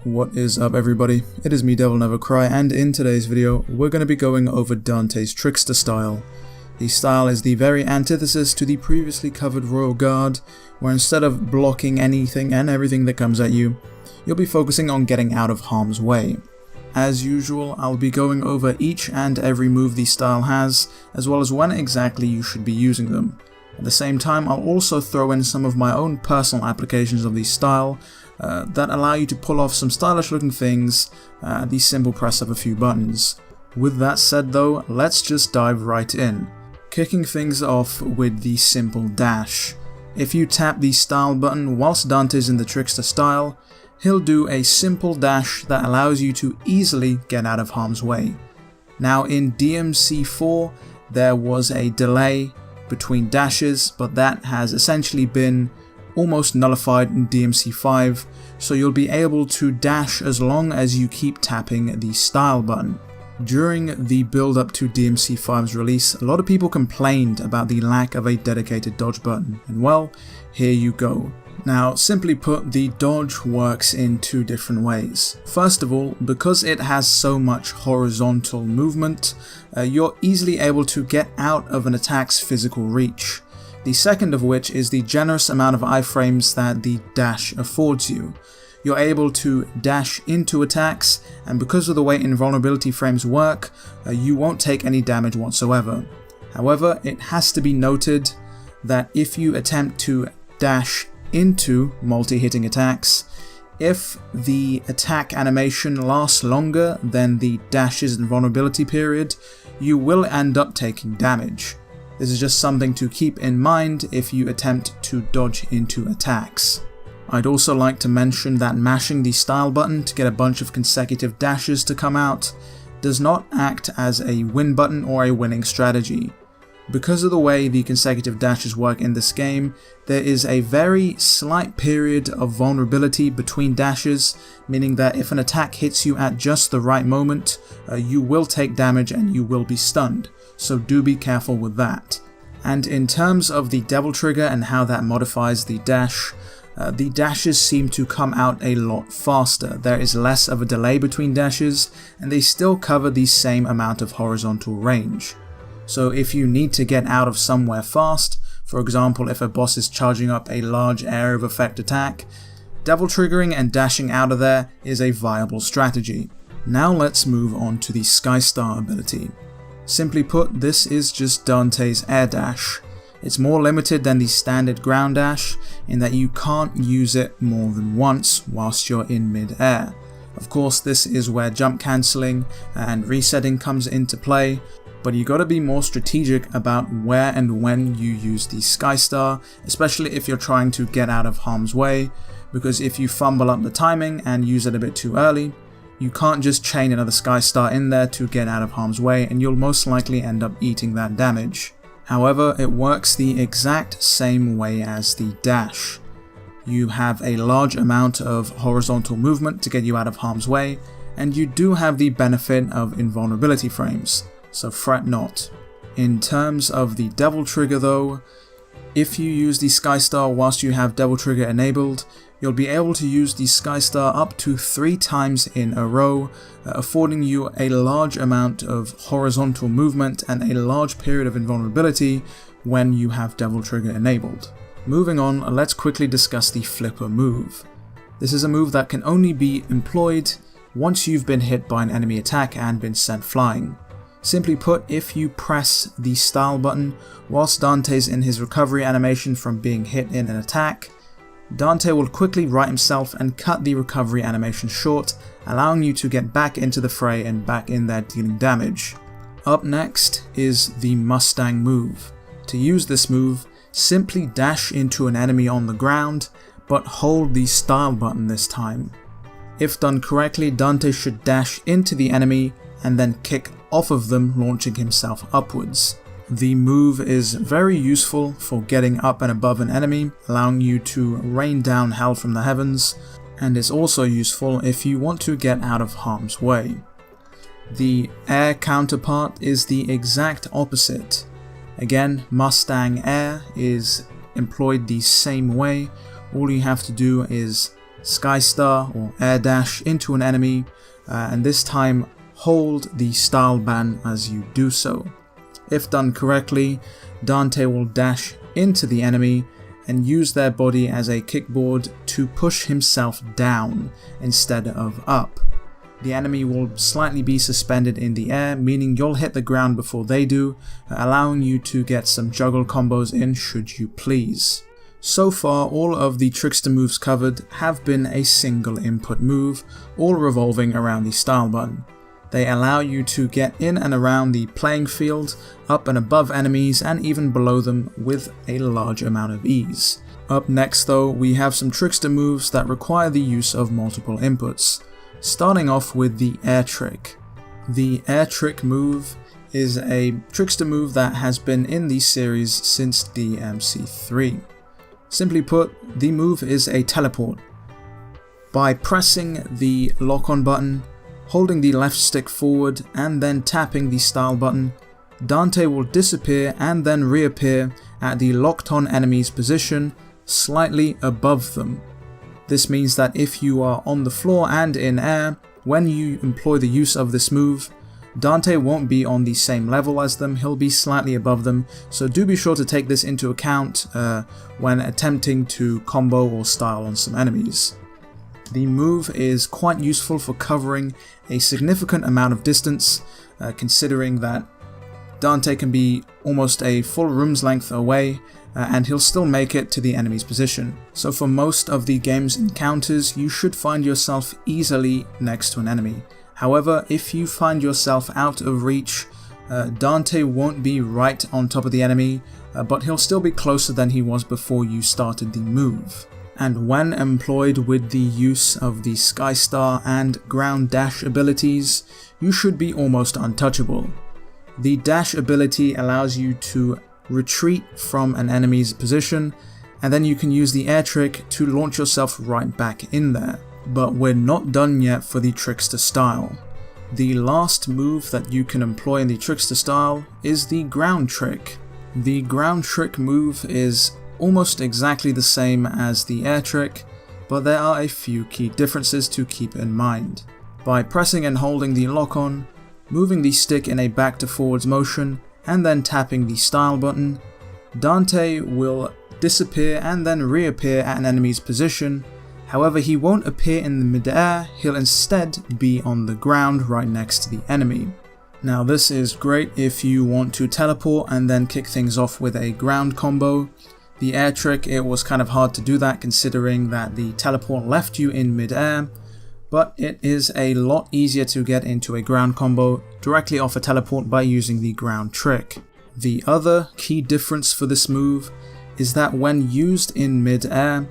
What is up everybody, it is me DevilNeverCry, and in today's video we're going to be going over Dante's Trickster style. The style is the very antithesis to the previously covered Royal Guard, where instead of blocking anything and everything that comes at you, you'll be focusing on getting out of harm's way. As usual, I'll be going over each and every move the style has, as well as when exactly you should be using them. At the same time, I'll also throw in some of my own personal applications of the style that allow you to pull off some stylish looking things at the simple press of a few buttons. With that said though, let's just dive right in. Kicking things off with the simple dash. If you tap the style button whilst Dante's in the Trickster style, he'll do a simple dash that allows you to easily get out of harm's way. Now in DMC4 there was a delay between dashes, but that has essentially been almost nullified in DMC5, so you'll be able to dash as long as you keep tapping the style button. During the build up to DMC5's release, a lot of people complained about the lack of a dedicated dodge button, and well, here you go. Now, simply put, the dodge works in two different ways. First of all, because it has so much horizontal movement, you're easily able to get out of an attack's physical reach. The second of which is the generous amount of iframes that the dash affords you. You're able to dash into attacks, and because of the way invulnerability frames work, you won't take any damage whatsoever. However, it has to be noted that if you attempt to dash into multi-hitting attacks, if the attack animation lasts longer than the dash's invulnerability period, you will end up taking damage. This is just something to keep in mind if you attempt to dodge into attacks. I'd also like to mention that mashing the style button to get a bunch of consecutive dashes to come out does not act as a win button or a winning strategy. Because of the way the consecutive dashes work in this game, there is a very slight period of vulnerability between dashes, meaning that if an attack hits you at just the right moment, you will take damage and you will be stunned, so do be careful with that. And in terms of the Devil Trigger and how that modifies the dashes seem to come out a lot faster. There is less of a delay between dashes, and they still cover the same amount of horizontal range. So if you need to get out of somewhere fast, for example if a boss is charging up a large area of effect attack, Devil Triggering and dashing out of there is a viable strategy. Now let's move on to the Skystar ability. Simply put, this is just Dante's air dash. It's more limited than the standard ground dash in that you can't use it more than once whilst you're in mid-air. Of course, this is where jump cancelling and resetting comes into play, but you gotta be more strategic about where and when you use the Skystar, especially if you're trying to get out of harm's way, because if you fumble up the timing and use it a bit too early, you can't just chain another Skystar in there to get out of harm's way, and you'll most likely end up eating that damage. However, it works the exact same way as the dash. You have a large amount of horizontal movement to get you out of harm's way, and you do have the benefit of invulnerability frames, so fret not. In terms of the Devil Trigger though, if you use the Skystar whilst you have Devil Trigger enabled, you'll be able to use the Skystar up to 3 times in a row, affording you a large amount of horizontal movement and a large period of invulnerability when you have Devil Trigger enabled. Moving on, let's quickly discuss the Flipper move. This is a move that can only be employed once you've been hit by an enemy attack and been sent flying. Simply put, if you press the style button whilst Dante's in his recovery animation from being hit in an attack, Dante will quickly right himself and cut the recovery animation short, allowing you to get back into the fray and back in there dealing damage. Up next is the Mustang move. To use this move, simply dash into an enemy on the ground, but hold the style button this time. If done correctly, Dante should dash into the enemy and then kick off of them, launching himself upwards. The move is very useful for getting up and above an enemy, allowing you to rain down hell from the heavens, and is also useful if you want to get out of harm's way. The air counterpart is the exact opposite. Again, Mustang Air is employed the same way. All you have to do is Sky Star or Air Dash into an enemy, and this time hold the style button as you do so. If done correctly, Dante will dash into the enemy and use their body as a kickboard to push himself down instead of up. The enemy will slightly be suspended in the air, meaning you'll hit the ground before they do, allowing you to get some juggle combos in should you please. So far, all of the Trickster moves covered have been a single input move, all revolving around the style button. They allow you to get in and around the playing field, up and above enemies, and even below them with a large amount of ease. Up next though, we have some Trickster moves that require the use of multiple inputs. Starting off with the Air Trick. The Air Trick move is a Trickster move that has been in the series since DMC3. Simply put, the move is a teleport. By pressing the lock-on button, holding the left stick forward and then tapping the style button, Dante will disappear and then reappear at the locked on enemy's position slightly above them. This means that if you are on the floor and in air, when you employ the use of this move, Dante won't be on the same level as them, he'll be slightly above them, so do be sure to take this into account when attempting to combo or style on some enemies. The move is quite useful for covering a significant amount of distance, considering that Dante can be almost a full room's length away, and he'll still make it to the enemy's position. So for most of the game's encounters, you should find yourself easily next to an enemy. However, if you find yourself out of reach, Dante won't be right on top of the enemy, but he'll still be closer than he was before you started the move. And when employed with the use of the Sky Star and Ground Dash abilities, you should be almost untouchable. The Dash ability allows you to retreat from an enemy's position, and then you can use the Air Trick to launch yourself right back in there. But we're not done yet for the Trickster style. The last move that you can employ in the Trickster style is the Ground Trick. The Ground Trick move is almost exactly the same as the Air Trick, but there are a few key differences to keep in mind. By pressing and holding the lock-on, moving the stick in a back to forwards motion, and then tapping the style button, Dante will disappear and then reappear at an enemy's position. However, he won't appear in the mid-air, he'll instead be on the ground right next to the enemy. Now this is great if you want to teleport and then kick things off with a ground combo. The Air Trick, it was kind of hard to do that considering that the teleport left you in mid-air, but it is a lot easier to get into a ground combo directly off a teleport by using the Ground Trick. The other key difference for this move is that when used in mid-air,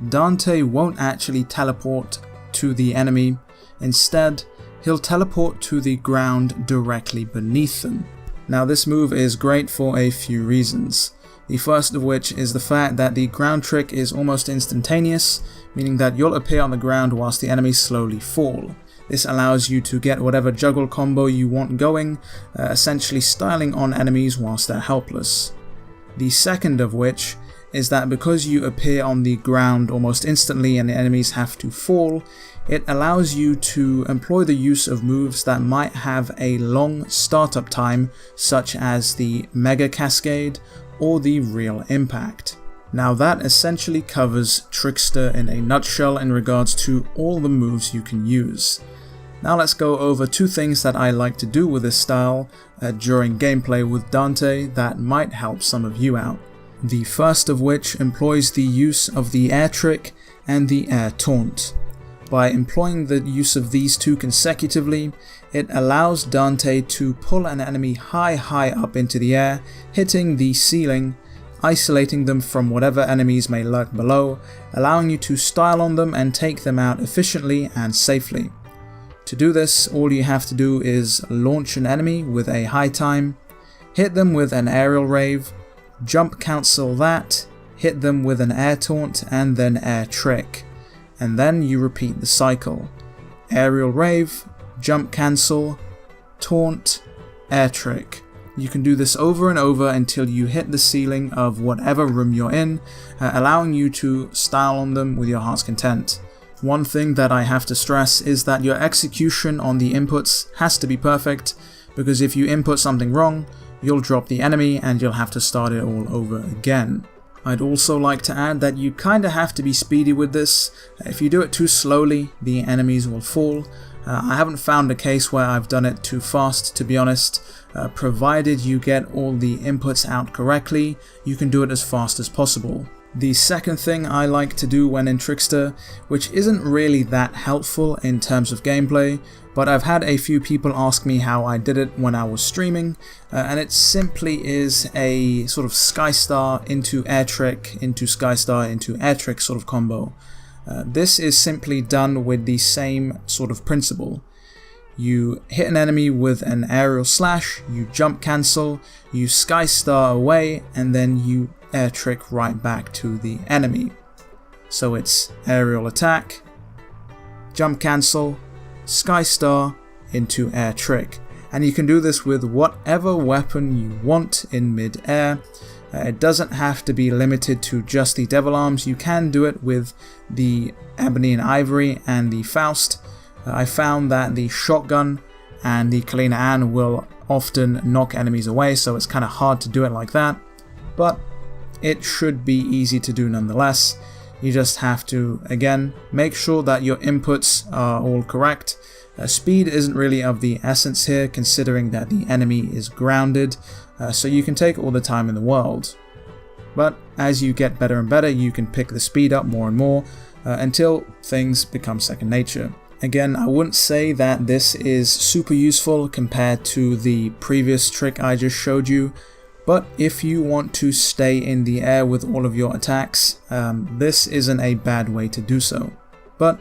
Dante won't actually teleport to the enemy. Instead, he'll teleport to the ground directly beneath them. Now this move is great for a few reasons. The first of which is the fact that the Ground Trick is almost instantaneous, meaning that you'll appear on the ground whilst the enemies slowly fall. This allows you to get whatever juggle combo you want going, essentially styling on enemies whilst they're helpless. The second of which is that because you appear on the ground almost instantly and the enemies have to fall, it allows you to employ the use of moves that might have a long startup time, such as the Mega Cascade or the Real Impact. Now that essentially covers Trickster in a nutshell in regards to all the moves you can use. Now let's go over two things that I like to do with this style during gameplay with Dante that might help some of you out. The first of which employs the use of the Air Trick and the Air Taunt. By employing the use of these two consecutively, it allows Dante to pull an enemy high up into the air, hitting the ceiling, isolating them from whatever enemies may lurk below, allowing you to style on them and take them out efficiently and safely. To do this, all you have to do is launch an enemy with a high time, hit them with an aerial rave, jump cancel that, hit them with an air taunt and then air trick. And then you repeat the cycle. Aerial rave, jump cancel, taunt, air trick. You can do this over and over until you hit the ceiling of whatever room you're in, allowing you to style on them with your heart's content. One thing that I have to stress is that your execution on the inputs has to be perfect, because if you input something wrong, you'll drop the enemy and you'll have to start it all over again. I'd also like to add that you kinda have to be speedy with this. If you do it too slowly, the enemies will fall. I haven't found a case where I've done it too fast, to be honest. Provided you get all the inputs out correctly, you can do it as fast as possible. The second thing I like to do when in Trickster, which isn't really that helpful in terms of gameplay, but I've had a few people ask me how I did it when I was streaming, and it simply is a sort of Skystar into air trick into Skystar into air trick sort of combo. This is simply done with the same sort of principle. You hit an enemy with an aerial slash, you jump cancel, you Skystar away, and then you air trick right back to the enemy. So it's aerial attack, jump cancel, Skystar into air trick. And you can do this with whatever weapon you want in mid-air. It doesn't have to be limited to just the Devil Arms. You can do it with the Ebony and Ivory and the Faust. I found that the shotgun and the Kalina Ann will often knock enemies away, so it's kind of hard to do it like that. But it should be easy to do nonetheless. You just have to, again, make sure that your inputs are all correct. Speed isn't really of the essence here, considering that the enemy is grounded, so you can take all the time in the world. But as you get better and better, you can pick the speed up more and more until things become second nature. Again, I wouldn't say that this is super useful compared to the previous trick I just showed you, but if you want to stay in the air with all of your attacks, this isn't a bad way to do so. But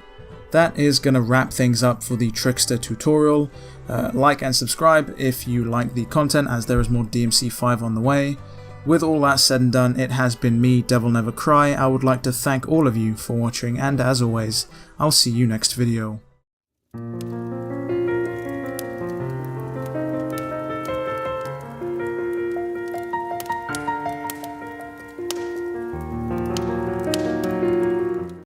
that is going to wrap things up for the Trickster tutorial. Like and subscribe if you like the content, as there is more DMC 5 on the way. With all that said and done, it has been me, DevilNeverCry. I would like to thank all of you for watching, and as always, I'll see you next video.